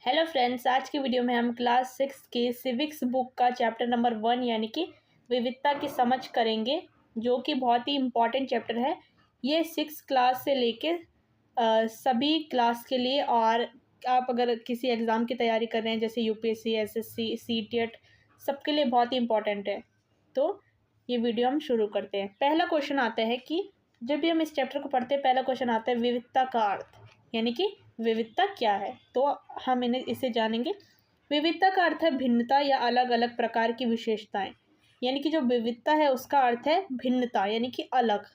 Hello friends, आज की video में हम क्लास 6 के सिविक्स बुक का चैप्टर नंबर 1 यानी कि विविधता की समझ करेंगे, जो कि बहुत ही इम्पॉर्टेंट चैप्टर है। ये 6 क्लास से लेके सभी क्लास के लिए, और आप अगर किसी एग्ज़ाम की तैयारी कर रहे हैं जैसे यूपीएससी, एसएससी, सीटेट, सबके लिए बहुत ही इम्पॉर्टेंट है। तो ये वीडियो हम शुरू करते हैं। पहला क्वेश्चन आता है कि जब भी हम इस चैप्टर को पढ़ते हैं, पहला क्वेश्चन आता है विविधता का अर्थ, यानी कि विविधता क्या है। तो हम इसे जानेंगे। विविधता का अर्थ है भिन्नता या अलग अलग प्रकार की विशेषताएं। यानी कि जो विविधता है उसका अर्थ है भिन्नता, यानी कि अलग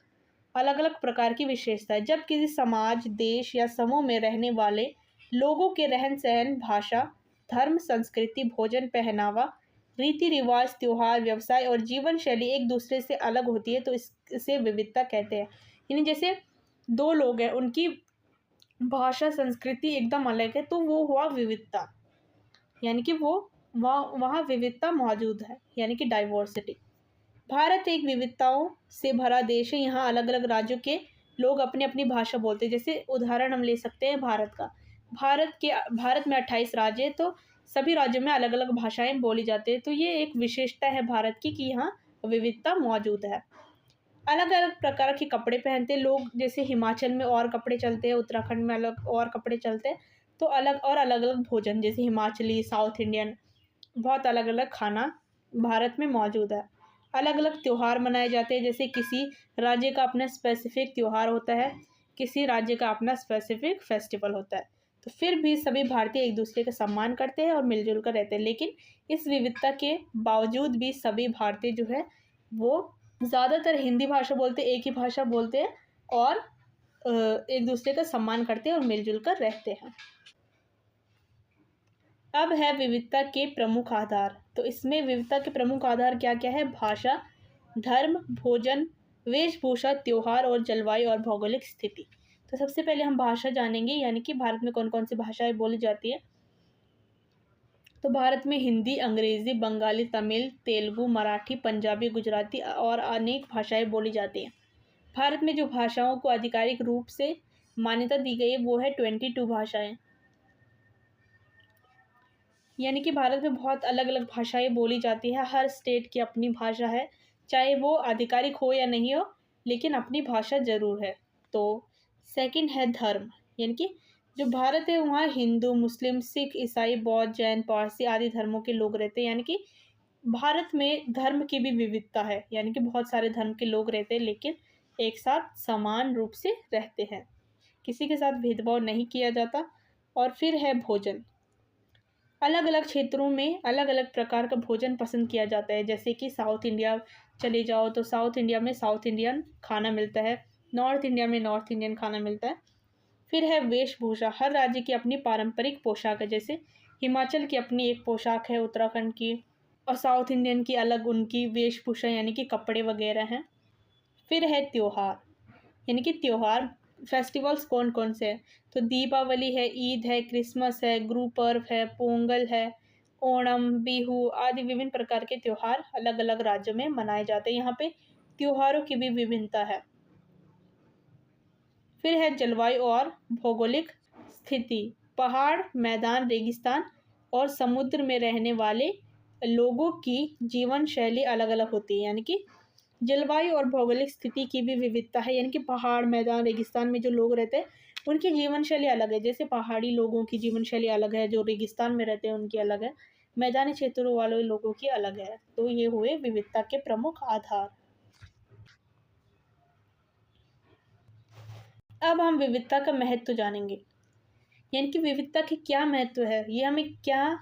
अलग अलग प्रकार की विशेषताएं। जब किसी समाज, देश या समूह में रहने वाले लोगों के रहन सहन, भाषा, धर्म, संस्कृति, भोजन, पहनावा, रीति रिवाज, त्योहार, व्यवसाय और जीवन शैली एक दूसरे से अलग होती है, तो इसे विविधता कहते हैं। यानी जैसे दो लोग हैं, उनकी भाषा, संस्कृति एकदम अलग है, तो वो हुआ विविधता, यानी कि वो वहाँ विविधता मौजूद है, यानी कि डाइवर्सिटी। भारत एक विविधताओं से भरा देश है। यहाँ अलग अलग राज्यों के लोग अपनी अपनी भाषा बोलते हैं। जैसे उदाहरण हम ले सकते हैं भारत का। भारत में 28 राज्य है, तो सभी राज्यों में अलग अलग भाषाएं बोली जाती है। तो ये एक विशेषता है भारत की कि यहाँ विविधता मौजूद है। अलग अलग प्रकार के कपड़े पहनते हैं लोग। जैसे हिमाचल में और कपड़े चलते हैं, उत्तराखंड में अलग और कपड़े चलते हैं। तो अलग अलग भोजन, जैसे हिमाचली, साउथ इंडियन, बहुत अलग अलग खाना भारत में मौजूद है। अलग अलग त्यौहार मनाए जाते हैं। जैसे किसी राज्य का अपना स्पेसिफिक त्यौहार होता है, किसी राज्य का अपना स्पेसिफिक फेस्टिवल होता है। तो फिर भी सभी भारतीय एक दूसरे का सम्मान करते हैं और मिलजुल कर रहते हैं। लेकिन इस विविधता के बावजूद भी सभी भारतीय जो है वो ज़्यादातर हिंदी भाषा बोलते हैं, एक ही भाषा बोलते हैं, और एक दूसरे का सम्मान करते हैं और मिलजुल कर रहते हैं। अब है विविधता के प्रमुख आधार। तो इसमें विविधता के प्रमुख आधार क्या क्या है? भाषा, धर्म, भोजन, वेशभूषा, त्योहार और जलवायु और भौगोलिक स्थिति। तो सबसे पहले हम भाषा जानेंगे, यानी कि भारत में कौन कौन सी भाषाएं बोली जाती है। तो भारत में हिंदी, अंग्रेज़ी, बंगाली, तमिल, तेलुगु, मराठी, पंजाबी, गुजराती और अनेक भाषाएं बोली जाती हैं। भारत में जो भाषाओं को आधिकारिक रूप से मान्यता दी गई है वो है 22 भाषाएं। यानी कि भारत में बहुत अलग अलग भाषाएं बोली जाती है। हर स्टेट की अपनी भाषा है, चाहे वो आधिकारिक हो या नहीं हो, लेकिन अपनी भाषा ज़रूर है। तो सेकंड है धर्म। यानी कि जो भारत है वहाँ हिंदू, मुस्लिम, सिख, ईसाई, बौद्ध, जैन, पारसी आदि धर्मों के लोग रहते हैं। यानी कि भारत में धर्म की भी विविधता है, यानी कि बहुत सारे धर्म के लोग रहते हैं, लेकिन एक साथ समान रूप से रहते हैं, किसी के साथ भेदभाव नहीं किया जाता। और फिर है भोजन। अलग अलग क्षेत्रों में अलग अलग प्रकार का भोजन पसंद किया जाता है। जैसे कि साउथ इंडिया चले जाओ तो साउथ इंडिया में साउथ इंडियन खाना मिलता है, नॉर्थ इंडिया में नॉर्थ इंडियन खाना मिलता है। फिर है वेशभूषा। हर राज्य की अपनी पारंपरिक पोशाक है। जैसे हिमाचल की अपनी एक पोशाक है, उत्तराखंड की, और साउथ इंडियन की अलग उनकी वेशभूषा, यानी कि कपड़े वगैरह हैं। फिर है त्योहार। यानी कि त्योहार, फेस्टिवल्स कौन कौन से हैं? तो दीपावली है, ईद है, क्रिसमस है, गुरु पर्व है, पोंगल है, ओणम, बिहू आदि विभिन्न प्रकार के त्योहार अलग अलग राज्यों में मनाए जाते हैं। यहाँ पे त्योहारों की भी विभिन्नता है। फिर है जलवायु और भौगोलिक स्थिति। पहाड़, मैदान, रेगिस्तान और समुद्र में रहने वाले लोगों की जीवन शैली अलग अलग होती है। यानी कि जलवायु और भौगोलिक स्थिति की भी विविधता है। यानी कि पहाड़, मैदान, रेगिस्तान में जो लोग रहते हैं उनकी जीवन शैली अलग है। जैसे पहाड़ी लोगों की जीवन शैली अलग है, जो रेगिस्तान में रहते हैं उनकी अलग है, मैदानी क्षेत्रों वाले लोगों की अलग है। तो ये हुए विविधता के प्रमुख आधार। अब हम विविधता का महत्व जानेंगे, यानी कि विविधता के क्या महत्व है, ये हमें क्या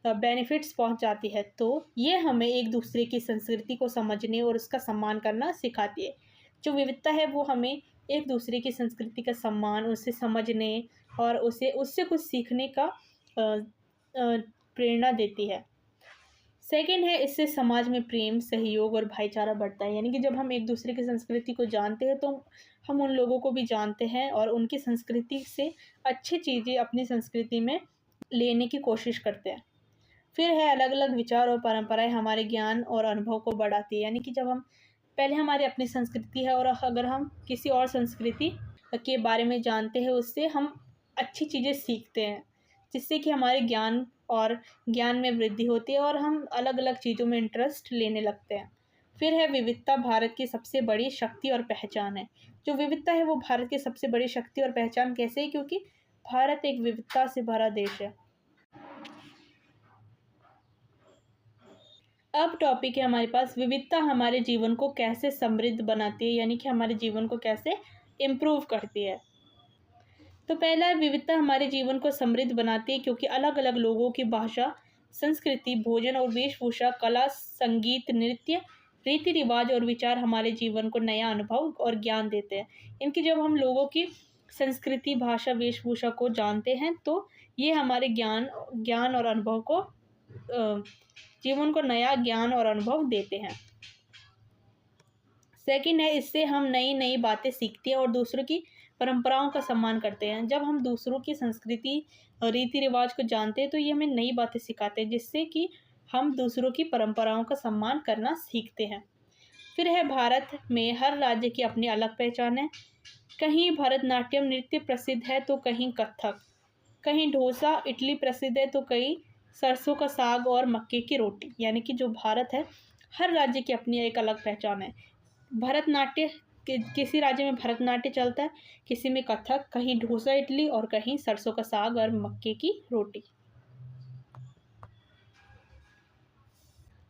बेनिफिट्स पहुंचाती है। तो ये हमें एक दूसरे की संस्कृति को समझने और उसका सम्मान करना सिखाती है। जो विविधता है वो हमें एक दूसरे की संस्कृति का सम्मान, उसे समझने और उसे उससे कुछ सीखने का प्रेरणा देती है। सेकंड है, इससे समाज में प्रेम, सहयोग और भाईचारा बढ़ता है। यानी कि जब हम एक दूसरे की संस्कृति को जानते हैं तो हम उन लोगों को भी जानते हैं और उनकी संस्कृति से अच्छी चीज़ें अपनी संस्कृति में लेने की कोशिश करते हैं। फिर है अलग अलग विचार और परंपराएं हमारे ज्ञान और अनुभव को बढ़ाती है। यानी कि जब हम पहले हमारी अपनी संस्कृति है और अगर हम किसी और संस्कृति के बारे में जानते हैं, उससे हम अच्छी चीज़ें सीखते हैं। जिससे कि हमारे ज्ञान में वृद्धि होती है और हम अलग अलग चीज़ों में इंटरेस्ट लेने लगते हैं। फिर है विविधता भारत की सबसे बड़ी शक्ति और पहचान है। जो विविधता है वो भारत की सबसे बड़ी शक्ति और पहचान कैसे है? क्योंकि भारत एक विविधता से भरा देश है। अब टॉपिक है हमारे पास, विविधता हमारे जीवन को कैसे समृद्ध बनाती है, यानी कि हमारे जीवन को कैसे इम्प्रूव करती है। तो पहला है, विविधता हमारे जीवन को समृद्ध बनाती है क्योंकि अलग अलग लोगों की भाषा, संस्कृति, भोजन और वेशभूषा, कला, संगीत, नृत्य, रीति रिवाज और विचार हमारे जीवन को नया अनुभव और ज्ञान देते हैं। इनकी जब हम लोगों की संस्कृति, भाषा, वेशभूषा को जानते हैं तो ये हमारे ज्ञान और अनुभव को जीवन को नया ज्ञान और अनुभव देते हैं। सेकंड है, इससे हम नई नई बातें सीखते हैं और दूसरों की परंपराओं का सम्मान करते हैं। जब हम दूसरों की संस्कृति और रीति रिवाज को जानते हैं तो ये हमें नई बातें सिखाते हैं, जिससे कि हम दूसरों की परंपराओं का सम्मान करना सीखते हैं। फिर है, भारत में हर राज्य की अपनी अलग पहचान है। कहीं भरतनाट्यम नृत्य प्रसिद्ध है तो कहीं कथक, कहीं डोसा इडली प्रसिद्ध है तो कहीं सरसों का साग और मक्के की रोटी। यानी कि जो भारत है, हर राज्य की अपनी एक अलग पहचान है। भरतनाट्य किसी राज्य में भरतनाट्य चलता है, किसी में कथक, कहीं डोसा इडली और कहीं सरसों का साग और मक्के की रोटी।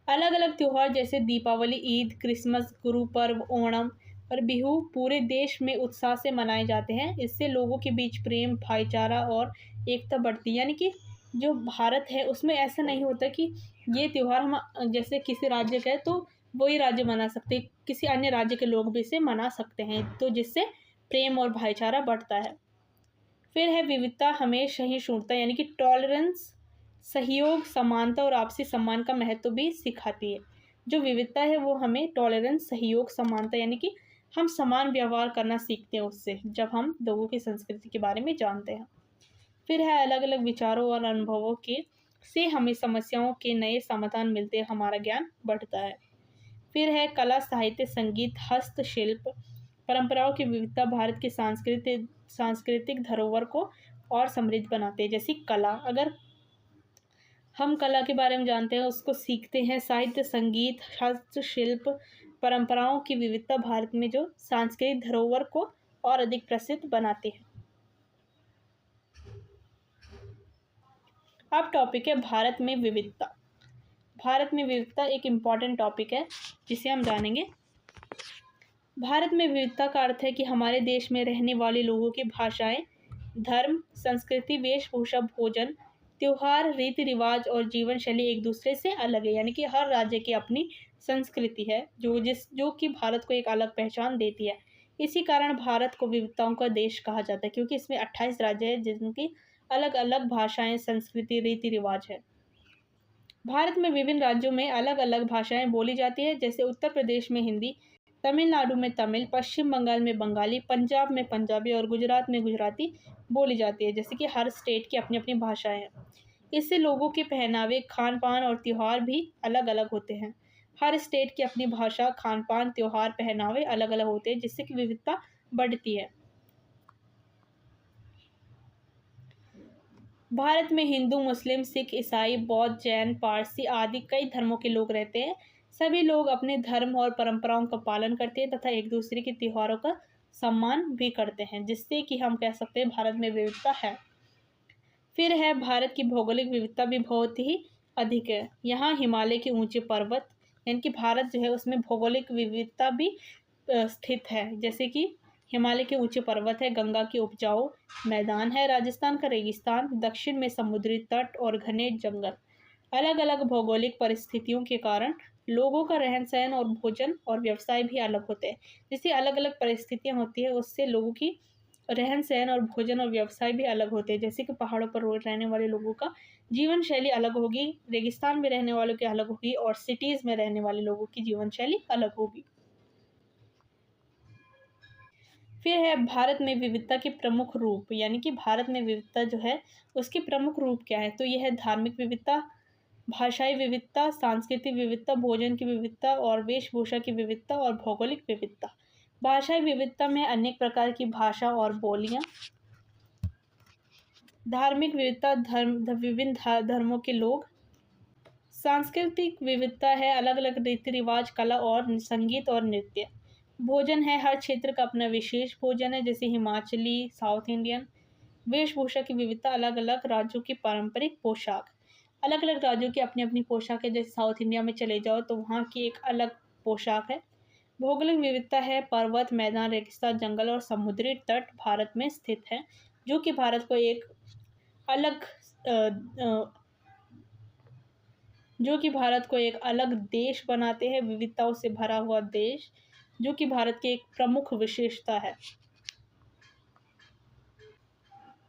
अलग अलग त्योहार जैसे दीपावली, ईद, क्रिसमस, गुरु पर्व, ओणम और बिहू पूरे देश में उत्साह से मनाए जाते हैं। इससे लोगों के बीच प्रेम, भाईचारा और एकता बढ़ती है। यानी कि जो भारत है उसमें ऐसा नहीं होता कि ये त्यौहार हम जैसे किसी राज्य का है तो वही राज्य मना सकते, किसी अन्य राज्य के लोग भी इसे मना सकते हैं, तो जिससे प्रेम और भाईचारा बढ़ता है। फिर है, विविधता हमें सहिष्णुता यानी कि टॉलरेंस, सहयोग, समानता और आपसी सम्मान का महत्व भी सिखाती है। जो विविधता है वो हमें टॉलरेंस, सहयोग, समानता यानी कि हम समान व्यवहार करना सीखते हैं उससे, जब हम लोगों की संस्कृति के बारे में जानते हैं। फिर है, अलग अलग विचारों और अनुभवों के से हमें समस्याओं के नए समाधान मिलते हैं, हमारा ज्ञान बढ़ता है। फिर है, कला, साहित्य, संगीत, हस्तशिल्प, परंपराओं की विविधता भारत की सांस्कृतिक धरोहर को और समृद्ध बनाते हैं। जैसे कला, अगर हम कला के बारे में जानते हैं, उसको सीखते हैं, साहित्य, संगीत, हस्तशिल्प, परंपराओं की विविधता भारत में जो सांस्कृतिक धरोहर को और अधिक प्रसिद्ध बनाते हैं। अब टॉपिक है भारत में विविधता। भारत में विविधता एक इम्पॉर्टेंट टॉपिक है जिसे हम जानेंगे। भारत में विविधता का अर्थ है कि हमारे देश में रहने वाले लोगों की भाषाएं, धर्म, संस्कृति, वेशभूषा, भोजन, त्योहार, रीति रिवाज और जीवन शैली एक दूसरे से अलग है। यानी कि हर राज्य की अपनी संस्कृति है जो कि भारत को एक अलग पहचान देती है। इसी कारण भारत को विविधताओं का देश कहा जाता है, क्योंकि इसमें 28 राज्य हैं जिनकी अलग अलग भाषाएं, संस्कृति, रीति रिवाज है। भारत में विभिन्न राज्यों में अलग अलग भाषाएं बोली जाती है। जैसे उत्तर प्रदेश में हिंदी, तमिलनाडु में तमिल, पश्चिम बंगाल में बंगाली, पंजाब में पंजाबी और गुजरात में गुजराती बोली जाती है। जैसे कि हर स्टेट की अपनी अपनी भाषाएं हैं। इससे लोगों के पहनावे, खान पान और त्यौहार भी अलग अलग होते हैं। हर स्टेट की अपनी भाषा, खान पान, त्यौहार, पहनावे अलग अलग होते हैं, जिससे कि विविधता बढ़ती है। भारत में हिंदू, मुस्लिम, सिख, ईसाई, बौद्ध, जैन, पारसी आदि कई धर्मों के लोग रहते हैं। सभी लोग अपने धर्म और परंपराओं का पालन करते हैं तथा एक दूसरे के त्योहारों का सम्मान भी करते हैं, जिससे कि हम कह सकते हैं भारत में विविधता है। फिर है, भारत की भौगोलिक विविधता भी बहुत ही अधिक है। यहाँ हिमालय के ऊंचे पर्वत, यानी कि भारत जो है उसमें भौगोलिक विविधता भी स्थित है। जैसे कि हिमालय के ऊंचे पर्वत है, गंगा के उपजाऊ मैदान है, राजस्थान का रेगिस्तान, दक्षिण में समुद्री तट और घने जंगल। अलग अलग भौगोलिक परिस्थितियों के कारण लोगों का रहन सहन और भोजन और व्यवसाय भी अलग होते हैं। जैसे अलग अलग परिस्थितियां होती है उससे लोगों की रहन सहन और भोजन और व्यवसाय भी अलग होते हैं। जैसे कि पहाड़ों पर रहने वाले लोगों का जीवन शैली अलग होगी, रेगिस्तान में रहने वालों की अलग होगी और सिटीज़ में रहने वाले लोगों की जीवन शैली अलग होगी। फिर है, भारत में विविधता के प्रमुख रूप, यानी कि भारत में विविधता जो है उसके प्रमुख रूप क्या है? तो यह है धार्मिक विविधता, भाषाई विविधता, सांस्कृतिक विविधता, भोजन की विविधता और वेशभूषा की विविधता और भौगोलिक विविधता। भाषाई विविधता में अनेक प्रकार की भाषा और बोलियां धार्मिक विविधता, विभिन्न धर्मों के लोग। सांस्कृतिक विविधता है, अलग अलग रीति रिवाज, कला और संगीत और नृत्य। भोजन है, हर क्षेत्र का अपना विशेष भोजन है, जैसे हिमाचली, साउथ इंडियन। वेशभूषा की विविधता, अलग अलग राज्यों की पारंपरिक पोशाक। अलग अलग राज्यों की अपनी अपनी पोशाक है, जैसे साउथ इंडिया में चले जाओ तो वहाँ की एक अलग पोशाक है। भौगोलिक विविधता है, पर्वत, मैदान, रेगिस्तान, जंगल और समुद्री तट भारत में स्थित है, जो कि भारत को एक अलग देश बनाते हैं, विविधताओं से भरा हुआ देश, जो कि भारत की एक प्रमुख विशेषता है।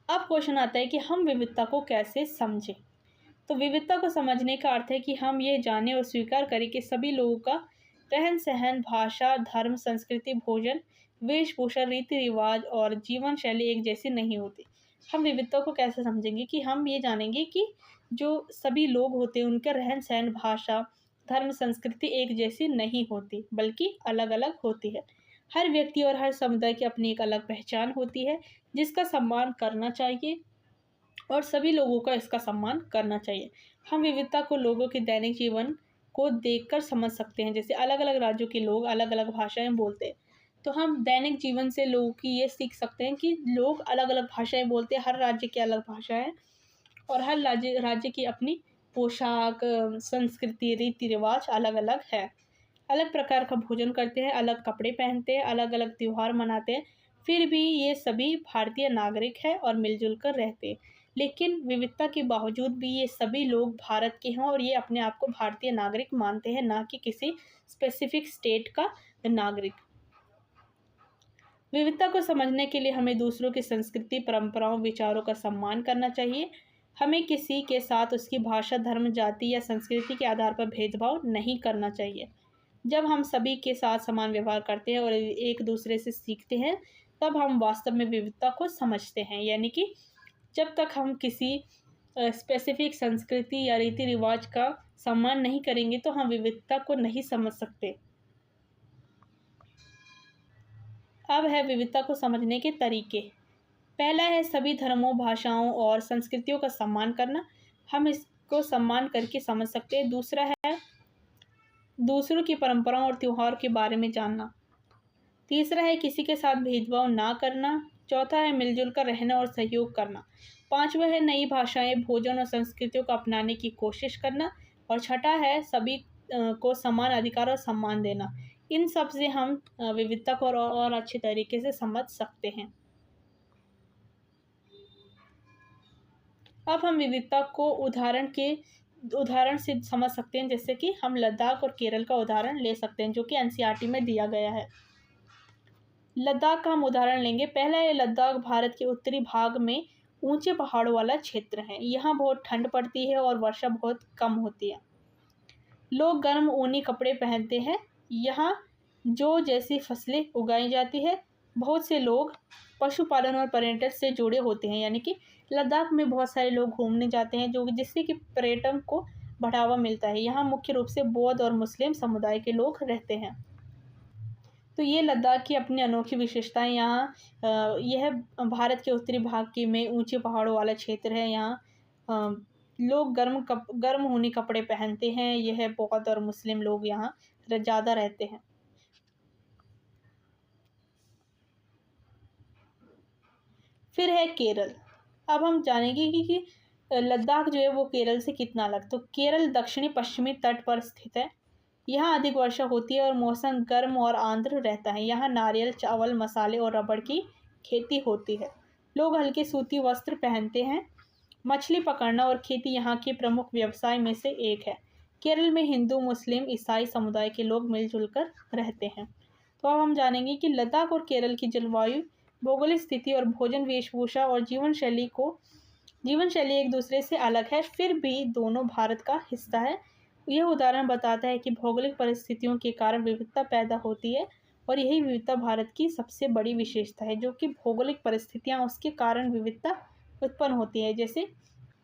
अब क्वेश्चन आता है कि हम विविधता को कैसे समझें। तो विविधता को समझने का अर्थ है कि हम ये जानें और स्वीकार करें कि सभी लोगों का रहन सहन, भाषा, धर्म, संस्कृति, भोजन, वेशभूषा, रीति रिवाज और जीवन शैली एक जैसी नहीं होती। हम विविधता को कैसे समझेंगे कि हम ये जानेंगे कि जो सभी लोग होते हैं उनका रहन सहन, भाषा, धर्म, संस्कृति एक जैसी नहीं होती, बल्कि अलग अलग होती है। हर व्यक्ति और हर समुदाय की अपनी एक अलग पहचान होती है, जिसका सम्मान करना चाहिए और सभी लोगों का इसका सम्मान करना चाहिए। हम विविधता को लोगों के दैनिक जीवन को देखकर समझ सकते हैं, जैसे अलग अलग राज्यों के लोग अलग अलग भाषाएं बोलते हैं, तो हम दैनिक जीवन से लोगों की ये सीख सकते हैं कि लोग अलग अलग भाषाएं बोलते हैं, हर राज्य की अलग भाषा है और हर राज्य की अपनी पोशाक, संस्कृति, रीति रिवाज अलग अलग है। अलग प्रकार का भोजन करते हैं, अलग कपड़े पहनते हैं, अलग अलग त्यौहार मनाते हैं, फिर भी ये सभी भारतीय नागरिक हैं और मिलजुल कर रहते हैं। लेकिन विविधता के बावजूद भी ये सभी लोग भारत के हैं और ये अपने आप को भारतीय नागरिक मानते हैं, ना कि किसी स्पेसिफिक स्टेट का नागरिक। विविधता को समझने के लिए हमें दूसरों की संस्कृति, परंपराओं, विचारों का सम्मान करना चाहिए। हमें किसी के साथ उसकी भाषा, धर्म, जाति या संस्कृति के आधार पर भेदभाव नहीं करना चाहिए। जब हम सभी के साथ समान व्यवहार करते हैं और एक दूसरे से सीखते हैं, तब हम वास्तव में विविधता को समझते हैं। यानी कि जब तक हम किसी स्पेसिफिक संस्कृति या रीति रिवाज का सम्मान नहीं करेंगे, तो हम विविधता को नहीं समझ सकते। अब है विविधता को समझने के तरीके। पहला है सभी धर्मों, भाषाओं और संस्कृतियों का सम्मान करना। हम इसको सम्मान करके समझ सकते हैं। दूसरा है दूसरों की परंपराओं और त्योहार के बारे में जानना। तीसरा है किसी के साथ भेदभाव ना करना। चौथा है मिलजुल कर रहना और सहयोग करना। पांचवा है नई भाषाएं, भोजन और संस्कृतियों को अपनाने की कोशिश करना। और छठा है सभी को समान अधिकार और सम्मान देना। इन सब से हम विविधता को और अच्छे तरीके से समझ सकते हैं। अब हम विविधता को उदाहरण से समझ सकते हैं, जैसे कि हम लद्दाख और केरल का उदाहरण ले सकते हैं, जो कि एनसीईआरटी में दिया गया है। लद्दाख का हम उदाहरण लेंगे। पहला है लद्दाख भारत के उत्तरी भाग में ऊंचे पहाड़ों वाला क्षेत्र है। यहाँ बहुत ठंड पड़ती है और वर्षा बहुत कम होती है। लोग गर्म ऊनी कपड़े पहनते हैं। यहाँ जो जैसी फसलें उगाई जाती है। बहुत से लोग पशुपालन और पर्यटन से जुड़े होते हैं, यानी कि लद्दाख में बहुत सारे लोग घूमने जाते हैं, जिससे कि पर्यटन को बढ़ावा मिलता है। यहाँ मुख्य रूप से बौद्ध और मुस्लिम समुदाय के लोग रहते हैं। तो ये लद्दाख की अपनी अनोखी विशेषताएं। यहाँ यह भारत के उत्तरी भाग में ऊंचे पहाड़ों वाला क्षेत्र है। यहाँ लोग गर्म ऊनी कपड़े पहनते हैं। यह बौद्ध और मुस्लिम लोग यहाँ ज़्यादा रहते हैं। फिर है केरल। अब हम जानेंगे कि लद्दाख जो है वो केरल से कितना अलग। तो केरल दक्षिणी पश्चिमी तट पर स्थित है। यहाँ अधिक वर्षा होती है और मौसम गर्म और आर्द्र रहता है। यहाँ नारियल, चावल, मसाले और रबड़ की खेती होती है। लोग हल्के सूती वस्त्र पहनते हैं। मछली पकड़ना और खेती यहाँ के प्रमुख व्यवसाय में से एक है। केरल में हिंदू, मुस्लिम, ईसाई समुदाय के लोग मिलजुल कर रहते हैं। तो अब हम जानेंगे कि लद्दाख और केरल की जलवायु, भौगोलिक स्थिति और भोजन, वेशभूषा और जीवन शैली एक दूसरे से अलग है, फिर भी दोनों भारत का हिस्सा है। यह उदाहरण बताता है कि भौगोलिक परिस्थितियों के कारण विविधता पैदा होती है और यही विविधता भारत की सबसे बड़ी विशेषता है, जो कि भौगोलिक परिस्थितियाँ उसके कारण विविधता उत्पन्न होती है।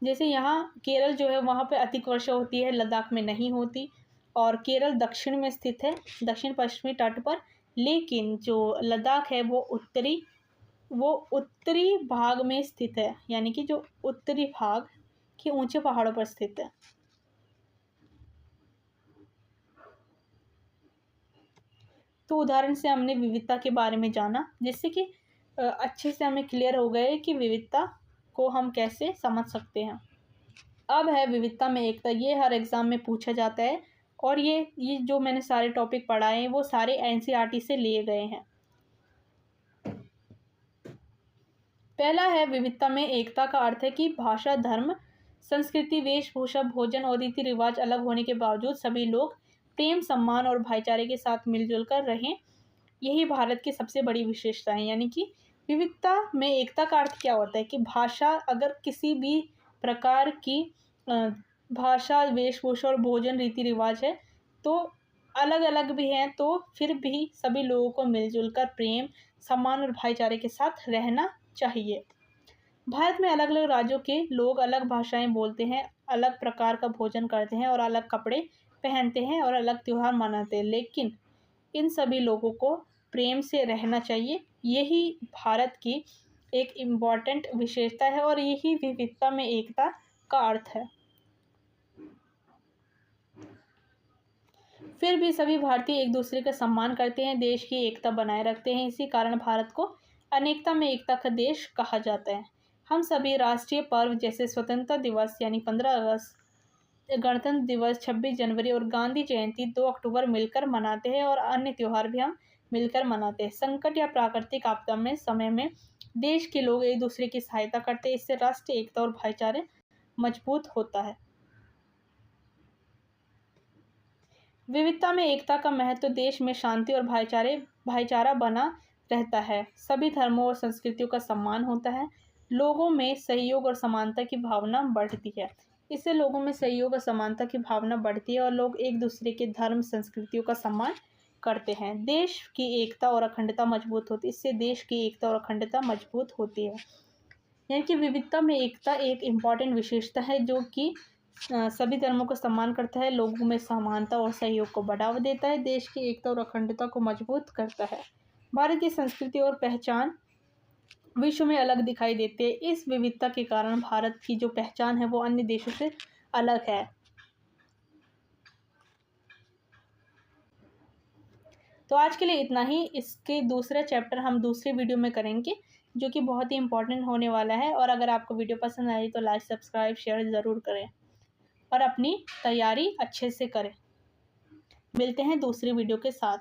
जैसे यहाँ केरल जो है वहाँ पे अधिक वर्षा होती है, लद्दाख में नहीं होती। और केरल दक्षिण में स्थित है, दक्षिण पश्चिमी तट पर, लेकिन जो लद्दाख है वो उत्तरी वो उत्तरी भाग में स्थित है, यानी कि जो उत्तरी भाग के ऊंचे पहाड़ों पर स्थित है। तो उदाहरण से हमने विविधता के बारे में जाना, जिससे कि अच्छे से हमें क्लियर हो गए कि विविधता को हम कैसे समझ सकते हैं। अब है विविधता में एकता। ये हर एग्ज़ाम में पूछा जाता है और ये जो मैंने सारे टॉपिक पढ़ाए हैं वो सारे एनसीईआरटी से लिए गए हैं। पहला है विविधता में एकता का अर्थ है कि भाषा, धर्म, संस्कृति, वेशभूषा, भोजन और रीति रिवाज अलग होने के बावजूद सभी लोग प्रेम, सम्मान और भाईचारे के साथ मिलजुल कर रहें। यही भारत की सबसे बड़ी विशेषता है। यानी कि विविधता में एकता का अर्थ क्या होता है कि भाषा, अगर किसी भी प्रकार की भाषा, वेशभूषा और भोजन, रीति रिवाज है तो अलग अलग भी हैं, तो फिर भी सभी लोगों को मिलजुल कर प्रेम, सम्मान और भाईचारे के साथ रहना चाहिए। भारत में अलग अलग राज्यों के लोग अलग भाषाएं बोलते हैं, अलग प्रकार का भोजन करते हैं और अलग कपड़े पहनते हैं और अलग त्यौहार मनाते हैं, लेकिन इन सभी लोगों को प्रेम से रहना चाहिए। यही भारत की एक इम्पॉर्टेंट विशेषता है और यही विविधता में एकता का अर्थ है। फिर भी सभी भारतीय एक दूसरे का सम्मान करते हैं, देश की एकता बनाए रखते हैं। इसी कारण भारत को अनेकता में एकता का देश कहा जाता है। हम सभी राष्ट्रीय पर्व जैसे स्वतंत्रता दिवस यानी 15 अगस्त, गणतंत्र दिवस 26 जनवरी और गांधी जयंती 2 अक्टूबर मिलकर मनाते हैं और अन्य त्यौहार भी हम मिलकर मनाते हैं। संकट या प्राकृतिक आपदा में समय में देश के लोग एक दूसरे की सहायता करते हैं। इससे राष्ट्रीय एकता और भाईचारे मजबूत होता है। विविधता में एकता का महत्व देश में शांति और भाईचारा बना रहता है। सभी धर्मों और संस्कृतियों का सम्मान होता है। लोगों में सहयोग और समानता की भावना बढ़ती है। इससे लोगों में सहयोग और समानता की भावना बढ़ती है और लोग एक दूसरे के धर्म, संस्कृतियों का सम्मान करते हैं। देश की एकता और अखंडता मजबूत होती है। इससे देश की एकता और अखंडता मजबूत होती है। यानी कि विविधता में एकता एक इम्पॉर्टेंट विशेषता है जो कि सभी धर्मों का सम्मान करता है, लोगों में समानता और सहयोग को बढ़ावा देता है, देश की एकता और अखंडता को मजबूत करता है। भारत की संस्कृति और पहचान विश्व में अलग दिखाई देती है। इस विविधता के कारण भारत की जो पहचान है वो अन्य देशों से अलग है। तो आज के लिए इतना ही। इसके दूसरा चैप्टर हम दूसरे वीडियो में करेंगे जो कि बहुत ही इंपॉर्टेंट होने वाला है। और अगर आपको वीडियो पसंद आई तो लाइक, सब्सक्राइब, शेयर ज़रूर करें और अपनी तैयारी अच्छे से करें। मिलते हैं दूसरी वीडियो के साथ।